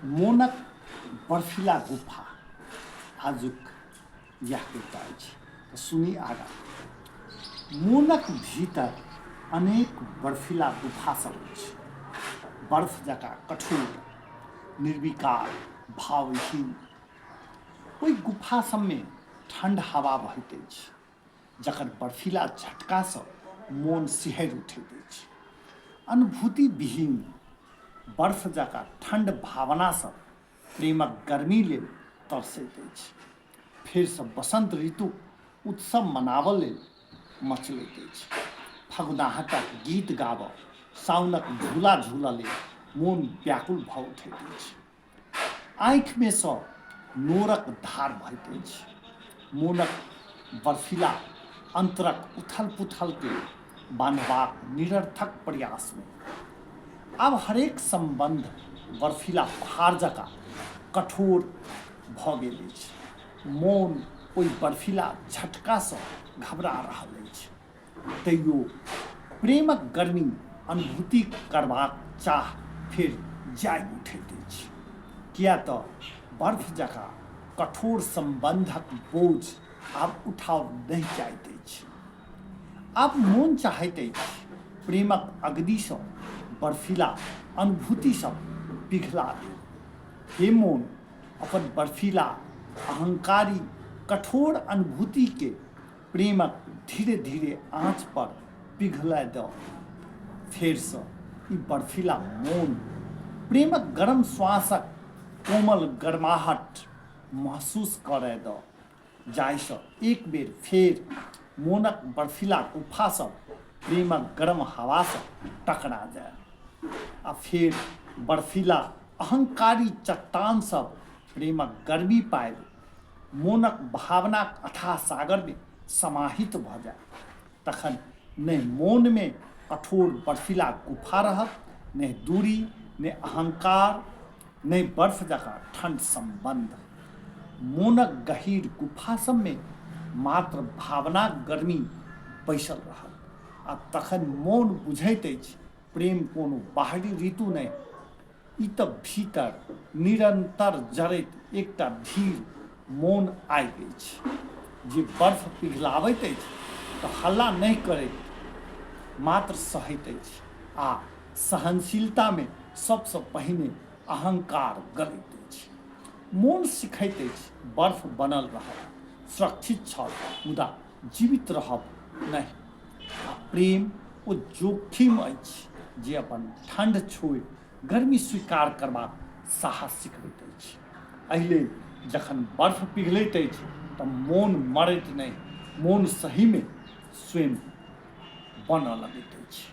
मोनक बर्फीला गुफा आजुक यह कविता अछि। सुनी आगा। मोनक भीतर अनेक बर्फीला गुफा सब अछि, बर्फ जकाँ कठोर, निर्विकार, भावहीन। ओहि गुफा सबमे ठंड हवा बहैत अछि, जकर बर्फीला झटकासँ मोन सिहरि उठैत अछि। अनुभूति विहीन बर्फ जकाँ ठंड भावनासँ प्रेमक गर्मी लेल तरसैत अछि। फेरसँ बसंत ऋतुक उत्सव मनाबऽ लेल मचलैत अछि। फगुनाहटक गीत गाबऽ, साउनक झूला झूलऽ लेल मोन व्याकुल भऽ उठैत अछि। आँखिमे सँ नोरक धार बहैत अछि, मोनक बर्फीला अंतरक उथल पुथलके बान्हबाक निरर्थक प्रयासमे। आब हरेक संबंध बर्फीला पहाड़ जकाँ कठोर भऽ गेल अछि। मोन ओहि बर्फीला झटकासँ घबरा रहल अछि। तैयो प्रेमक गर्मी अनुभूति करबाक चाह फेर जागि उठैत अछि। किया तऽ बर्फ जकाँ कठोर संबंधक बोझ आब उठाओल नहि जाइत अछि। आब मोन चाहैत अछि प्रेमक अग्निसँ बर्फीला अनुभूति सब पिघला दे। हे मोन, अपन बर्फीला अहंकारी कठोर अनुभूति के प्रेमक धीरे धीरे आँच पर पिघलय दऽ। फेरसँ ई बर्फीला मोन प्रेमक गरम श्वासक कोमल गर्माहट महसूस करय दऽ, जाहिसँ एक बेर फेर मोनक बर्फीला गुफा सब प्रेमक गरम हवासँ टकरा जाय। आ फेर बर्फीला अहंकारी चट्टान सब प्रेमक गर्मी पाबि मोनक भावनाक अथाह सागरमे समाहित भऽ जाय। तखन नहि मोनमे कठोर बर्फीला गुफा रहत, नहि दूरी, नहि अहंकार, नहि बर्फ जकाँ ठंड संबंध। मोनक गहीर गुफा सबमे मात्र भावनाक गर्मी बैसल रहत। आ तखन मोन बुझैत अछि प्रेम कोनो बाहरी ऋतु नहि, ई तऽ भीतर निरंतर जरैत एकटा धीर मोन आगि अछि, जे बर्फ पिघलाबैत अछि तऽ हल्ला नहि करैत, मात्र सहैत अछि। आ सहनशीलतामे सबसँ पहिने अहंकार गलैत अछि। मोन सिखैत अछि बर्फ बनल रहब सुरक्षित छल, मुदा जीवित रहब नहि। आ प्रेम ओ जोखिम अछि जे अपन ठंड छोड़ि गर्मी स्वीकार करबाक साहस सिखबैत अछि। एहि लेल जखन बर्फ पिघलैत अछि तऽ मोन मरैत नहि, मोन सहीमे स्वयं बनऽ लगैत अछि।